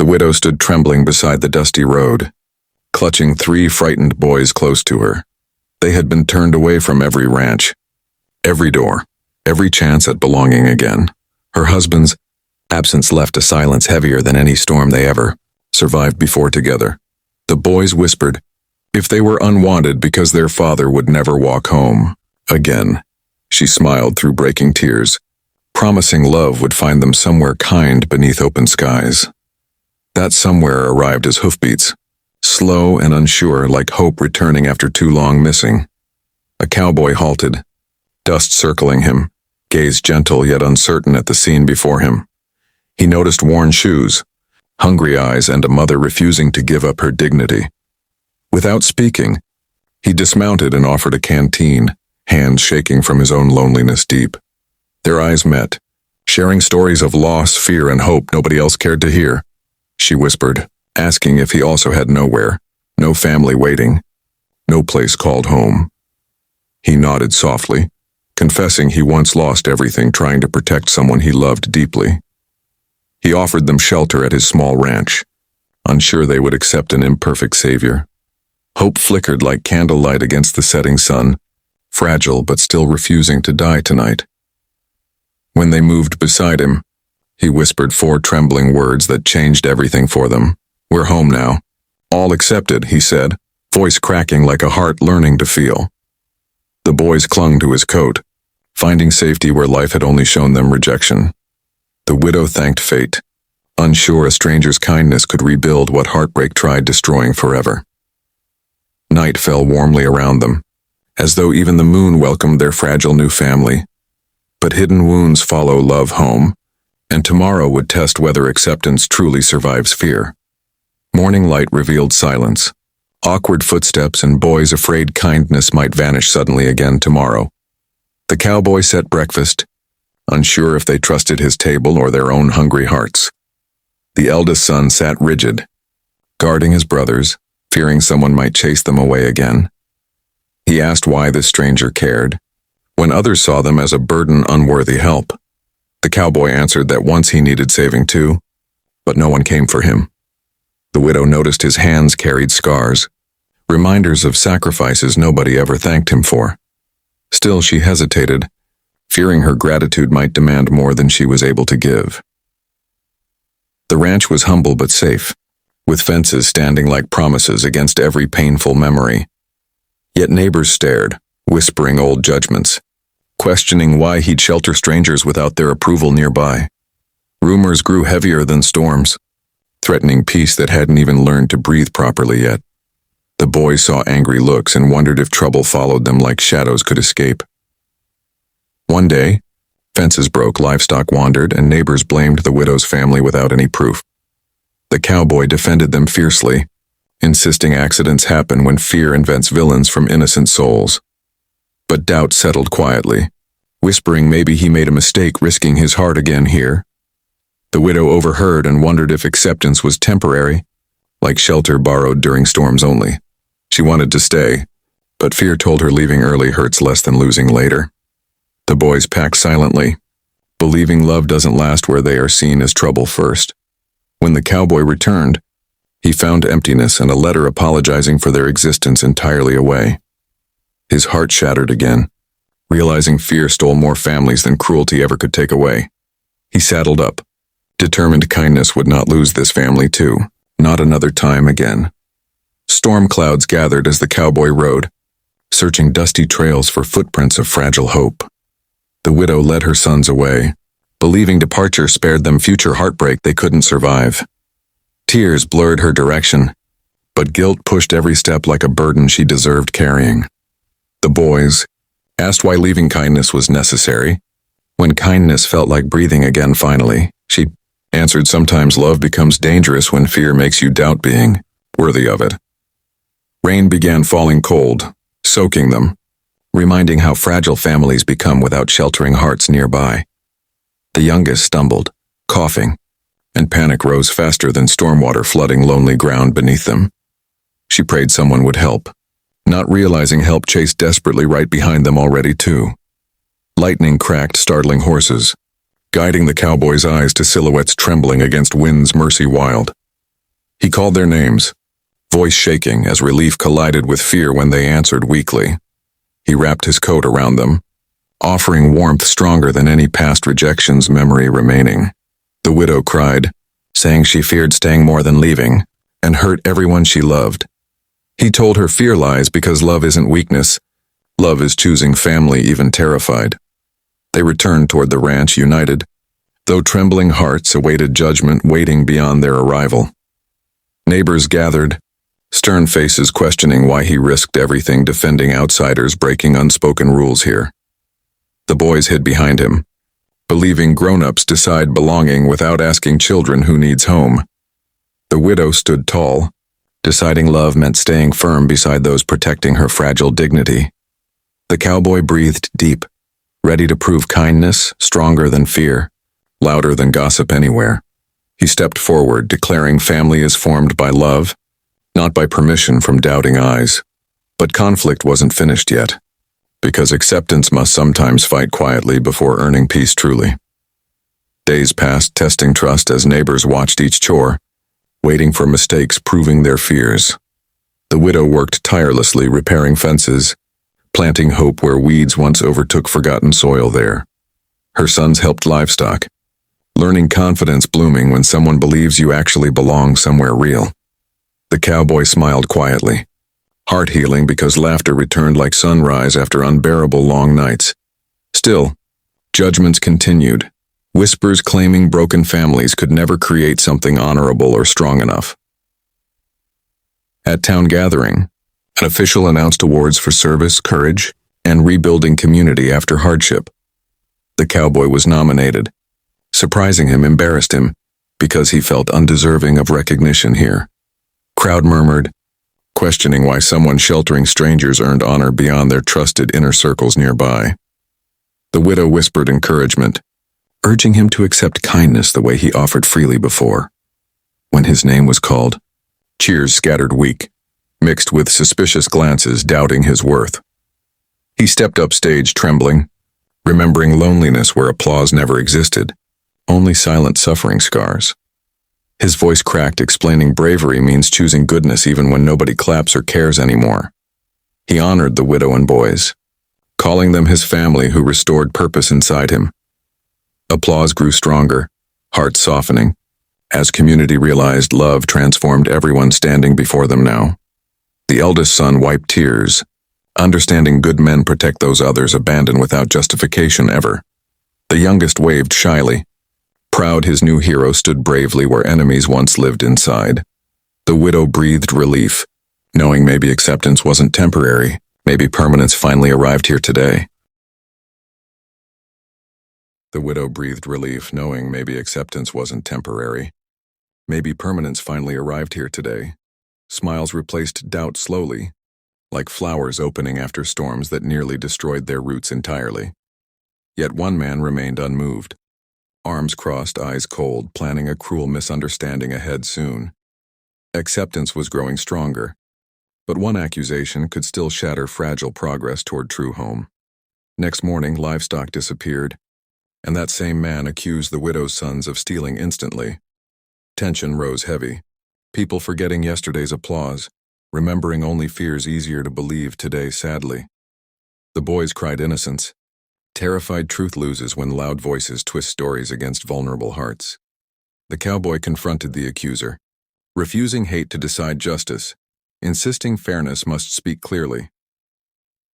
widow stood trembling beside the dusty road, clutching 3 frightened boys close to her. They had been turned away from every ranch, every door, every chance at belonging again. Her husband's absence left a silence heavier than any storm they ever survived before together. The boys whispered, if they were unwanted because their father would never walk home again. She smiled through breaking tears, promising love would find them somewhere kind beneath open skies. That somewhere arrived as hoofbeats, slow and unsure, like hope returning after too long missing. A cowboy halted, dust circling him, gaze gentle yet uncertain at the scene before him. He noticed worn shoes, hungry eyes, and a mother refusing to give up her dignity. Without speaking, he dismounted and offered a canteen, hands shaking from his own loneliness deep. Their eyes met, sharing stories of loss, fear, and hope nobody else cared to hear. She whispered, asking if he also had nowhere, no family waiting, no place called home. He nodded softly, confessing he once lost everything trying to protect someone he loved deeply. He offered them shelter at his small ranch, unsure they would accept an imperfect savior. Hope flickered like candlelight against the setting sun, fragile but still refusing to die tonight. When they moved beside him, he whispered 4 trembling words that changed everything for them. We're home now. All accepted, he said, voice cracking like a heart learning to feel. The boys clung to his coat, finding safety where life had only shown them rejection. The widow thanked fate, unsure a stranger's kindness could rebuild what heartbreak tried destroying forever. Night fell warmly around them, as though even the moon welcomed their fragile new family. But hidden wounds follow love home, and tomorrow would test whether acceptance truly survives fear. Morning light revealed silence, awkward footsteps, and boys afraid kindness might vanish suddenly again tomorrow. The cowboy set breakfast, unsure if they trusted his table or their own hungry hearts. The eldest son sat rigid, guarding his brothers, fearing someone might chase them away again. He asked why this stranger cared, when others saw them as a burden unworthy help. The cowboy answered that once he needed saving too, but no one came for him. The widow noticed his hands carried scars, reminders of sacrifices nobody ever thanked him for. Still, she hesitated, fearing her gratitude might demand more than she was able to give. The ranch was humble but safe, with fences standing like promises against every painful memory. Yet neighbors stared, whispering old judgments, questioning why he'd shelter strangers without their approval nearby. Rumors grew heavier than storms, threatening peace that hadn't even learned to breathe properly yet. The boys saw angry looks and wondered if trouble followed them like shadows could escape. One day, fences broke, livestock wandered, and neighbors blamed the widow's family without any proof. The cowboy defended them fiercely, insisting accidents happen when fear invents villains from innocent souls. But doubt settled quietly, whispering maybe he made a mistake risking his heart again here. The widow overheard and wondered if acceptance was temporary, like shelter borrowed during storms only. She wanted to stay, but fear told her leaving early hurts less than losing later. The boys packed silently, believing love doesn't last where they are seen as trouble first. When the cowboy returned, he found emptiness and a letter apologizing for their existence entirely away. His heart shattered again, realizing fear stole more families than cruelty ever could take away. He saddled up, determined kindness would not lose this family too, not another time again. Storm clouds gathered as the cowboy rode, searching dusty trails for footprints of fragile hope. The widow led her sons away, believing departure spared them future heartbreak they couldn't survive. Tears blurred her direction, but guilt pushed every step like a burden she deserved carrying. The boys asked why leaving kindness was necessary. When kindness felt like breathing again finally, she answered sometimes love becomes dangerous when fear makes you doubt being worthy of it. Rain began falling cold, soaking them, reminding how fragile families become without sheltering hearts nearby. The youngest stumbled, coughing, and panic rose faster than stormwater flooding lonely ground beneath them. She prayed someone would help, not realizing help chased desperately right behind them already too. Lightning cracked, startling horses, guiding the cowboy's eyes to silhouettes trembling against winds mercy wild. He called their names, voice shaking as relief collided with fear when they answered weakly. He wrapped his coat around them, offering warmth stronger than any past rejection's memory remaining. The widow cried, saying she feared staying more than leaving, and hurt everyone she loved. He told her fear lies because love isn't weakness. Love is choosing family even terrified. They returned toward the ranch united, though trembling hearts awaited judgment waiting beyond their arrival. Neighbors gathered, stern faces questioning why he risked everything defending outsiders breaking unspoken rules here. The boys hid behind him, believing grown-ups decide belonging without asking children who needs home. The widow stood tall, deciding love meant staying firm beside those protecting her fragile dignity. The cowboy breathed deep, ready to prove kindness stronger than fear, louder than gossip anywhere. He stepped forward, declaring family is formed by love, not by permission from doubting eyes. But conflict wasn't finished yet, because acceptance must sometimes fight quietly before earning peace truly. Days passed testing trust as neighbors watched each chore, waiting for mistakes proving their fears. The widow worked tirelessly repairing fences, planting hope where weeds once overtook forgotten soil there. Her sons helped livestock, learning confidence blooming when someone believes you actually belong somewhere real. The cowboy smiled quietly, heart healing because laughter returned like sunrise after unbearable long nights. Still, judgments continued, whispers claiming broken families could never create something honorable or strong enough. At town gathering, an official announced awards for service, courage, and rebuilding community after hardship. The cowboy was nominated. Surprising him embarrassed him because he felt undeserving of recognition here. Crowd murmured, questioning why someone sheltering strangers earned honor beyond their trusted inner circles nearby. The widow whispered encouragement, urging him to accept kindness the way he offered freely before. When his name was called, cheers scattered weak, mixed with suspicious glances doubting his worth. He stepped upstage trembling, remembering loneliness where applause never existed, only silent suffering scars. His voice cracked, explaining bravery means choosing goodness even when nobody claps or cares anymore. He honored the widow and boys, calling them his family who restored purpose inside him. Applause grew stronger, hearts softening, as community realized love transformed everyone standing before them now. The eldest son wiped tears, understanding good men protect those others abandoned without justification ever. The youngest waved shyly, proud his new hero stood bravely where enemies once lived inside. The widow breathed relief, knowing maybe acceptance wasn't temporary, maybe permanence finally arrived here today. The widow breathed relief, knowing maybe acceptance wasn't temporary. Maybe permanence finally arrived here today. Smiles replaced doubt slowly, like flowers opening after storms that nearly destroyed their roots entirely. Yet one man remained unmoved. Arms crossed, eyes cold, planning a cruel misunderstanding ahead soon. Acceptance was growing stronger, but one accusation could still shatter fragile progress toward true home. Next morning, livestock disappeared, and that same man accused the widow's sons of stealing instantly. Tension rose heavy, people forgetting yesterday's applause, remembering only fears easier to believe today sadly. The boys cried innocence. Terrified truth loses when loud voices twist stories against vulnerable hearts. The cowboy confronted the accuser, refusing hate to decide justice, insisting fairness must speak clearly.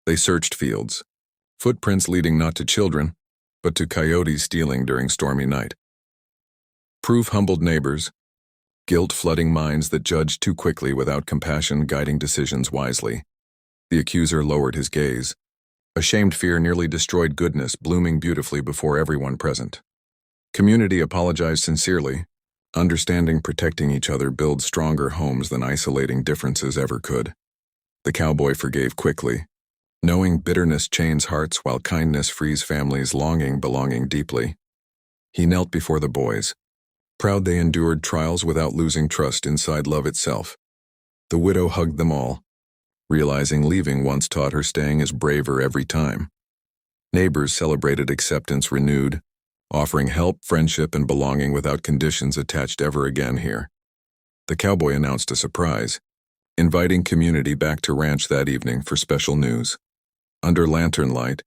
They searched fields, footprints leading not to children, but to coyotes stealing during stormy night. Proof humbled neighbors, guilt flooding minds that judged too quickly without compassion guiding decisions wisely. The accuser lowered his gaze. Ashamed fear nearly destroyed goodness blooming beautifully before everyone present. Community apologized sincerely, understanding protecting each other builds stronger homes than isolating differences ever could. The cowboy forgave quickly, knowing bitterness chains hearts while kindness frees families longing belonging deeply. He knelt before the boys, proud they endured trials without losing trust inside love itself. The widow hugged them all, realizing leaving once taught her staying is braver every time. Neighbors celebrated acceptance renewed, offering help, friendship, and belonging without conditions attached ever again here. The cowboy announced a surprise, inviting community back to ranch that evening for special news. Under lantern light,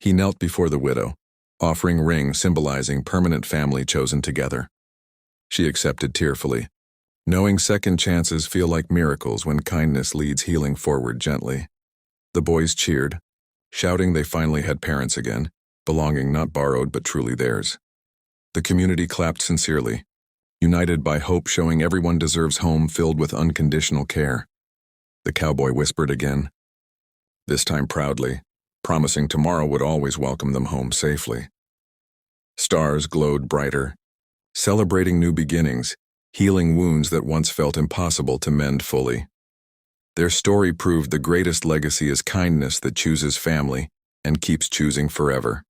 he knelt before the widow, offering ring symbolizing permanent family chosen together. She accepted tearfully, knowing second chances feel like miracles when kindness leads healing forward gently. The boys cheered, shouting they finally had parents again, belonging not borrowed but truly theirs. The community clapped sincerely, united by hope showing everyone deserves home filled with unconditional care. The cowboy whispered again, this time proudly, promising tomorrow would always welcome them home safely. Stars glowed brighter, celebrating new beginnings, healing wounds that once felt impossible to mend fully. Their story proved the greatest legacy is kindness that chooses family and keeps choosing forever.